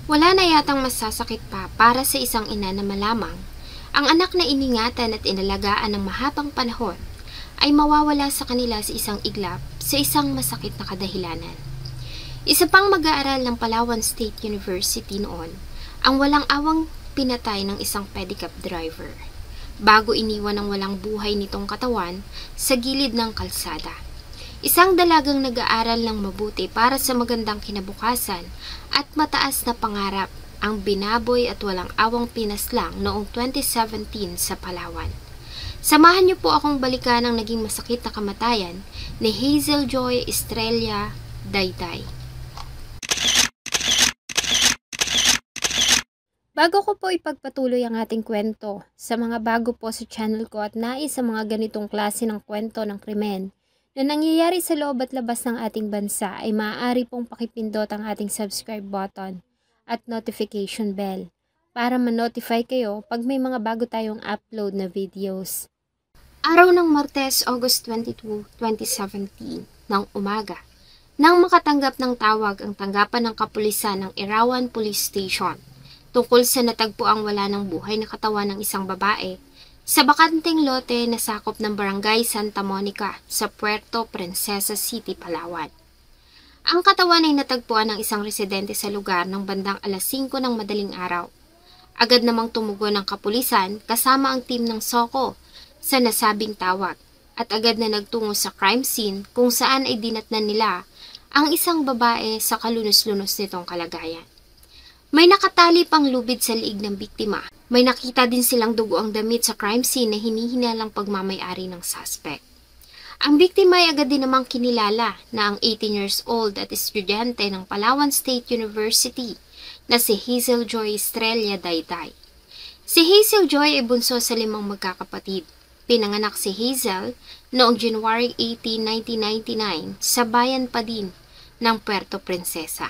Wala na yatang masasakit pa para sa isang ina na malamang ang anak na iningatan at inalagaan ng mahabang panahon ay mawawala sa kanila sa isang iglap sa isang masakit na kadahilanan. Isa pang mag-aaral ng Palawan State University noon ang walang awang pinatay ng isang pedicab driver bago iniwan ng walang buhay nitong katawan sa gilid ng kalsada. Isang dalagang nag-aaral ng mabuti para sa magandang kinabukasan at mataas na pangarap ang binaboy at walang awang pinaslang noong 2017 sa Palawan. Samahan niyo po akong balikan ang naging masakit na kamatayan ni Hazel Joy Estrella Dayday. Bago ko po ipagpatuloy ang ating kwento, sa mga bago po sa channel ko at nais sa mga ganitong klase ng kwento ng krimen na nangyayari sa loob at labas ng ating bansa ay maaari pong pakipindot ang ating subscribe button at notification bell para ma-notify kayo pag may mga bago tayong upload na videos. Araw ng Martes, August 22, 2017, ng umaga, nang makatanggap ng tawag ang tanggapan ng kapulisan ng Irawan Police Station tungkol sa natagpuang wala ng buhay na katawan ng isang babae sa bakanteng lote na sakop ng Barangay Santa Monica sa Puerto Princesa City, Palawan. Ang katawan ay natagpuan ng isang residente sa lugar ng bandang alas 5 ng madaling araw. Agad namang tumugon ng kapulisan kasama ang team ng SOCO sa nasabing tawag at agad na nagtungo sa crime scene kung saan ay dinatnan nila ang isang babae sa kalunos-lunos nitong kalagayan. May nakatali pang lubid sa liig ng biktima. May nakita din silang dugo ang damit sa crime scene na hinihinalang pagmamay-ari ng suspect. Ang biktima ay agad din namang kinilala na ang 18 years old at estudyante ng Palawan State University na si Hazel Joy Estrella Dayday. Si Hazel Joy ay bunso sa 5 magkakapatid. Pinanganak si Hazel noong January 18, 1999 sa bayan pa din ng Puerto Princesa.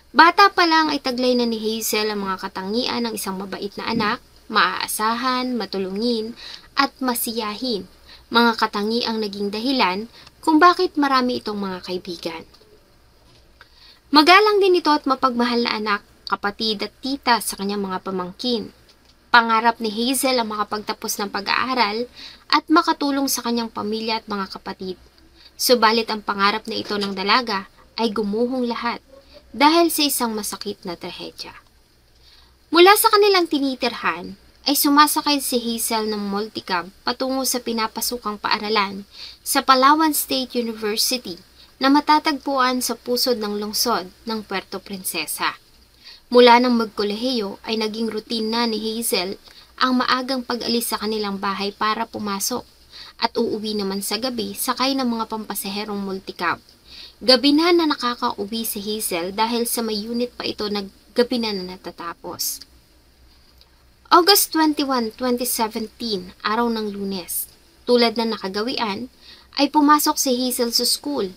Bata pa lang ay taglay na ni Hazel ang mga katangian ng isang mabait na anak, maaasahan, matulungin, at masiyahin, mga katangiang naging dahilan kung bakit marami itong mga kaibigan. Magalang din ito at mapagmahal na anak, kapatid at tita sa kanyang mga pamangkin. Pangarap ni Hazel ang makapagtapos ng pag-aaral at makatulong sa kanyang pamilya at mga kapatid. Subalit ang pangarap na ito ng dalaga ay gumuhong lahat dahil sa isang masakit na trahedya. Mula sa kanilang tinitirhan, ay sumasakay si Hazel ng multicab patungo sa pinapasukang paaralan sa Palawan State University na matatagpuan sa pusod ng lungsod ng Puerto Princesa. Mula nang magkolehiyo ay naging routine na ni Hazel ang maagang pag-alis sa kanilang bahay para pumasok at uuwi naman sa gabi sakay ng mga pampasaherong multicab. Gabi na nakakauwi si Hazel dahil sa may unit pa ito na gabi na natatapos. August 21, 2017, araw ng Lunes. Tulad ng nakagawian, ay pumasok si Hazel sa school.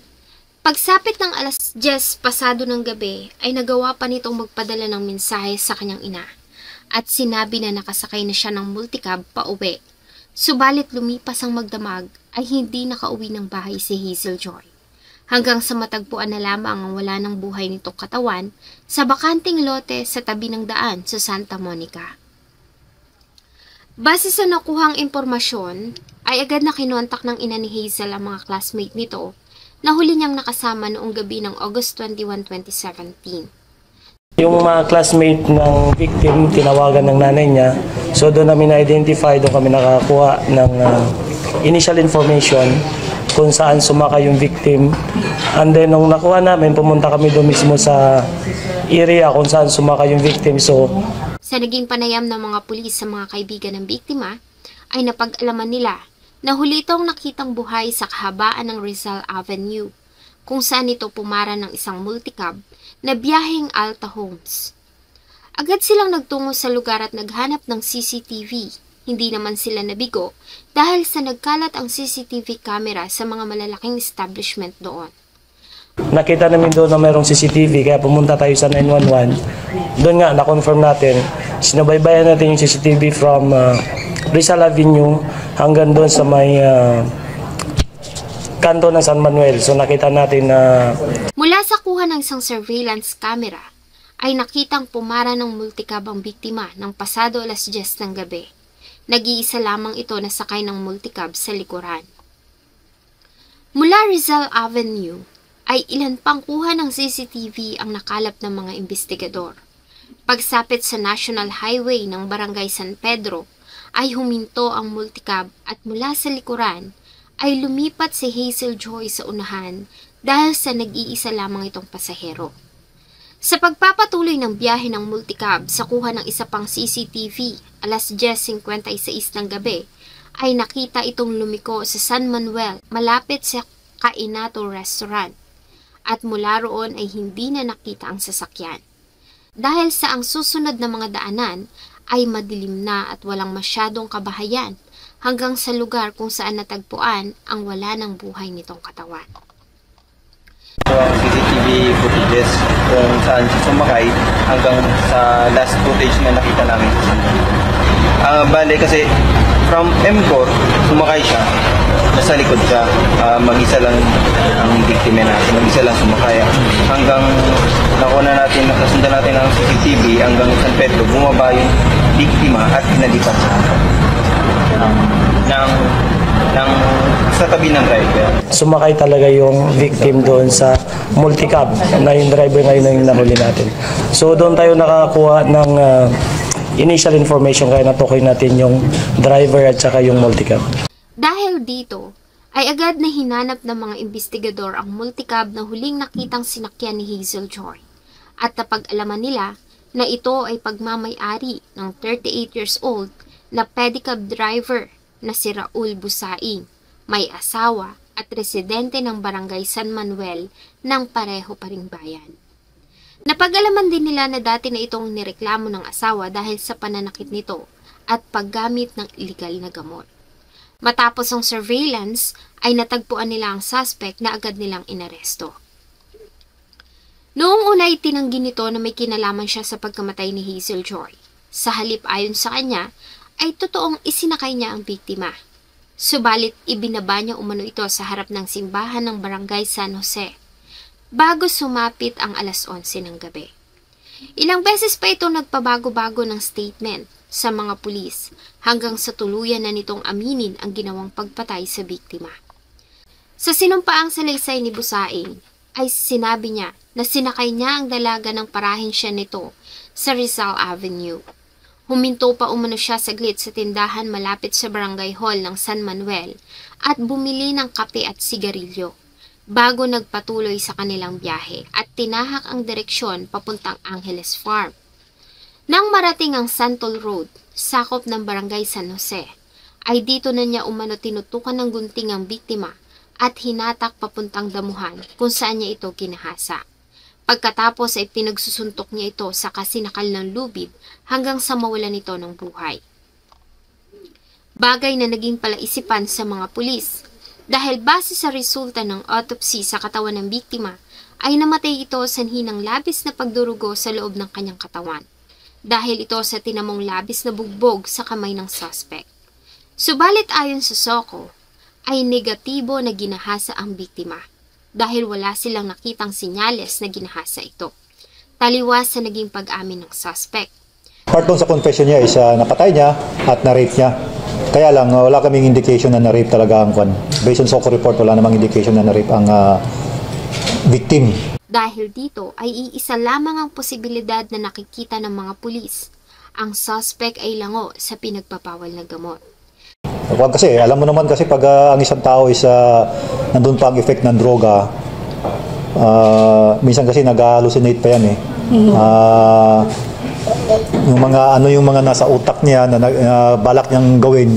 Pagsapit ng alas 10 pasado ng gabi, ay nagawa pa nitong magpadala ng mensahe sa kanyang ina at sinabi na nakasakay na siya ng multicab pa uwi. Subalit lumipas ang magdamag ay hindi nakauwi ng bahay si Hazel Joy. Hanggang sa matagpuan na lamang ang wala ng buhay nitong katawan sa bakanting lote sa tabi ng daan sa Santa Monica. Base sa nakuhang impormasyon, ay agad na kinontak ng ina ni Hazel ang mga classmate nito na huli niyang nakasama noong gabi ng August 21, 2017. Yung mga classmate ng victim, tinawagan ng nanay niya. So doon namin na-identify, doon kami nakakuha ng initial information kung saan sumakay yung victim. And then nung nakuha namin, pumunta kami doon mismo sa area kung saan sumakay yung victim. Sa naging panayam ng mga pulis sa mga kaibigan ng biktima, ay napag-alaman nila na huli itong nakitang buhay sa kahabaan ng Rizal Avenue, kung saan ito pumara ng isang multicab na biyaheng Alta Homes. Agad silang nagtungo sa lugar at naghanap ng CCTV. Hindi naman sila nabigo dahil sa nagkalat ang CCTV camera sa mga malalaking establishment doon. Nakita namin doon na mayroong CCTV kaya pumunta tayo sa 911. Doon nga na-confirm natin. Sinabaybayan natin yung CCTV from Rizal Avenue hanggang doon sa may kanto ng San Manuel. So nakita natin na mula sa kuha ng isang surveillance camera ay nakitang pumara ng multicab ang biktima ng pasado 10:10 ng gabi. Nag-iisa lamang ito na sakay ng multicab sa likuran. Mula Rizal Avenue ay ilan pang kuha ng CCTV ang nakalap ng mga investigador. Pagsapit sa National Highway ng Barangay San Pedro ay huminto ang multicab at mula sa likuran ay lumipat si Hazel Joy sa unahan dahil sa nag-iisa lamang itong pasahero. Sa pagpapatuloy ng biyahe ng multicab sa kuha ng isa pang CCTV, 10:56 ng gabi, ay nakita itong lumiko sa San Manuel malapit sa Kainato Restaurant at mula roon ay hindi na nakita ang sasakyan. Dahil sa ang susunod na mga daanan ay madilim na at walang masyadong kabahayan hanggang sa lugar kung saan natagpuan ang wala ng buhay nitong katawan. Ang CCTV footages kung saan siya sumakay hanggang sa last footage na nakita namin sa San. Bale kasi from M4 sumakay siya, nasa likod siya, mag-isa lang ang biktima natin, mag-isa lang sumakay hanggang nasundan natin ang CCTV hanggang San Pedro, bumaba yung biktima at pinalipat siya ng sa tabi ng driver. Sumakay talaga yung victim doon sa multicab na yung driver ngayon na yung nahuli natin. So doon tayo nakakuha ng initial information kaya natukoy natin yung driver at saka yung multicab. Dahil dito, ay agad na hinanap ng mga investigador ang multicab na huling nakitang sinakyan ni Hazel Joy. At napag-alaman nila na ito ay pagmamay-ari ng 38 years old na pedicab driver na si Raul Busaing, may asawa at residente ng Barangay San Manuel ng pareho pa ring bayan. Napag-alaman din nila na dati na itong nireklamo ng asawa dahil sa pananakit nito at paggamit ng illegal na gamot. Matapos ang surveillance ay natagpuan nila ang suspect na agad nilang inaresto. Noong una ay tinanggi nito na may kinalaman siya sa pagkamatay ni Hazel Joy. Sa halip ayon sa kanya, ay totoong isinakay niya ang biktima. Subalit ibinaba niya umano ito sa harap ng simbahan ng Barangay San Jose bago sumapit ang 11:00 ng gabi. Ilang beses pa ito nagpabago-bago ng statement sa mga pulis hanggang sa tuluyan na nitong aminin ang ginawang pagpatay sa biktima. Sa sinumpaang salaysay ni Busaing ay sinabi niya na sinakay niya ang dalaga ng parahensya nito sa Rizal Avenue. Huminto pa umano siya saglit sa tindahan malapit sa barangay hall ng San Manuel at bumili ng kape at sigarilyo bago nagpatuloy sa kanilang biyahe at tinahak ang direksyon papuntang Angeles Farm. Nang marating ang Santol Road, sakop ng barangay San Jose, ay dito na niya umano tinutukan ng gunting ang biktima at hinatak papuntang damuhan kung saan niya ito kinahasa. Pagkatapos ay pinagsusuntok niya ito sa kasinakal ng lubid hanggang sa mawalan nito ng buhay. Bagay na naging palaisipan sa mga pulis dahil base sa resulta ng autopsy sa katawan ng biktima ay namatay ito sanhi ng labis na pagdurugo sa loob ng kanyang katawan dahil ito sa tinamong labis na bugbog sa kamay ng suspect. Subalit ayon sa SOCO ay negatibo na ginahasa ang biktima dahil wala silang nakitang sinyales na ginahasa ito. Taliwas sa naging pag-amin ng suspect. Part doon sa confession niya is napatay niya at na-rape niya. Kaya lang wala kaming indication na na-rape talaga ang kwan. Based on SOCO report, wala namang indication na na-rape ang victim. Dahil dito ay iisa lamang ang posibilidad na nakikita ng mga pulis. Ang suspect ay lango sa pinagpapawal na gamot. Wag kasi, alam mo naman kasi pag ang isang tao is nandun pa ang effect ng droga, minsan kasi nag-hallucinate pa yan eh. Yung mga nasa utak niya na balak niyang gawin,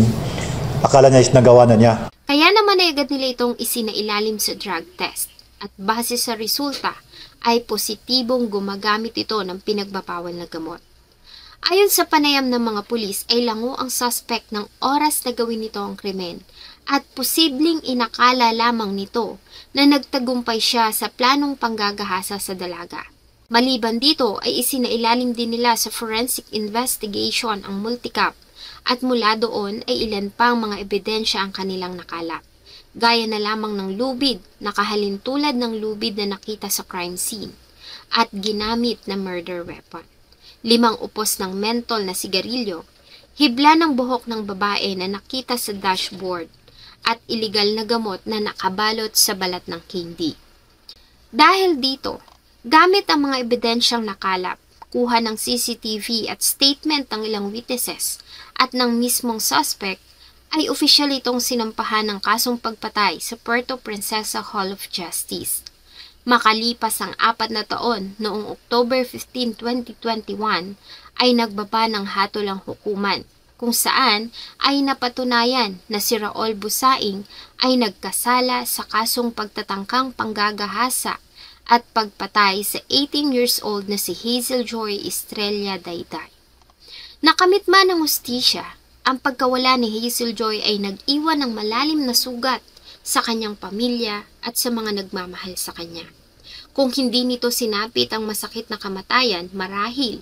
akala niya is nagawa na niya. Kaya naman ay agad nila itong isinailalim sa drug test at base sa resulta ay positibong gumagamit ito ng pinagbabawal na gamot. Ayon sa panayam ng mga pulis ay lango ang suspect ng oras na gawin nito ang krimen at posibleng inakala lamang nito na nagtagumpay siya sa planong panggagahasa sa dalaga. Maliban dito ay isinailalim din nila sa forensic investigation ang multicab at mula doon ay ilan pang mga ebidensya ang kanilang nakalap. Gaya na lamang ng lubid na kahalintulad ng lubid na nakita sa crime scene at ginamit na murder weapon. 5 upos ng mentol na sigarilyo, hibla ng buhok ng babae na nakita sa dashboard, at iligal na gamot na nakabalot sa balat ng candy. Dahil dito, gamit ang mga ebidensyang nakalap, kuha ng CCTV at statement ng ilang witnesses at ng mismong suspect, ay opisyal itong sinampahan ng kasong pagpatay sa Puerto Princesa Hall of Justice. Makalipas ang 4 na taon, noong October 15, 2021, ay nagbaba ng hatulang hukuman, kung saan ay napatunayan na si Raul Busaing ay nagkasala sa kasong pagtatangkang panggagahasa at pagpatay sa 18 years old na si Hazel Joy Estrella Dayday. Nakamit man ng hustisya, ang pagkawala ni Hazel Joy ay nag-iwan ng malalim na sugat sa kanyang pamilya at sa mga nagmamahal sa kanya. Kung hindi nito sinapit ang masakit na kamatayan, marahil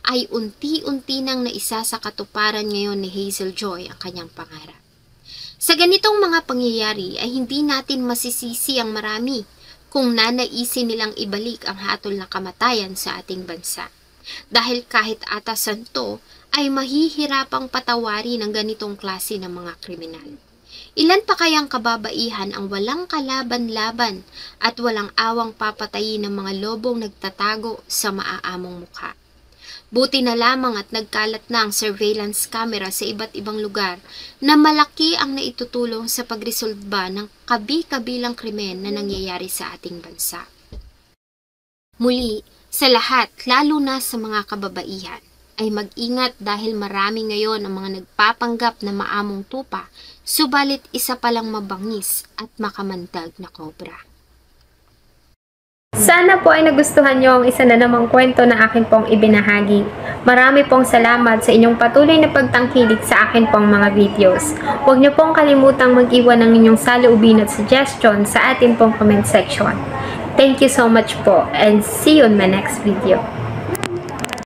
ay unti-unti nang naisa sa katuparan ngayon ni Hazel Joy ang kanyang pangarap. Sa ganitong mga pangyayari ay hindi natin masisisi ang marami kung nanaisin nilang ibalik ang hatol na kamatayan sa ating bansa. Dahil kahit atasan to ay mahihirapang patawarin ang ganitong klase ng mga kriminal. Ilan pa kayang kababaihan ang walang kalaban-laban at walang awang papatayin ng mga lobong nagtatago sa maaamong mukha. Buti na lamang at nagkalat na ang surveillance camera sa iba't ibang lugar na malaki ang naitutulong sa pagresolba ng kabi-kabilang krimen na nangyayari sa ating bansa. Muli, sa lahat, lalo na sa mga kababaihan, ay mag-ingat dahil marami ngayon ang mga nagpapanggap na maamong tupa, subalit isa palang mabangis at makamandag na kobra. Sana po ay nagustuhan nyo ang isa na namang kwento na akin pong ibinahagi. Marami pong salamat sa inyong patuloy na pagtangkilik sa akin pong mga videos. Huwag nyo pong kalimutang mag-iwan ng inyong saloobin at suggestion sa atin pong comment section. Thank you so much po and see you in my next video.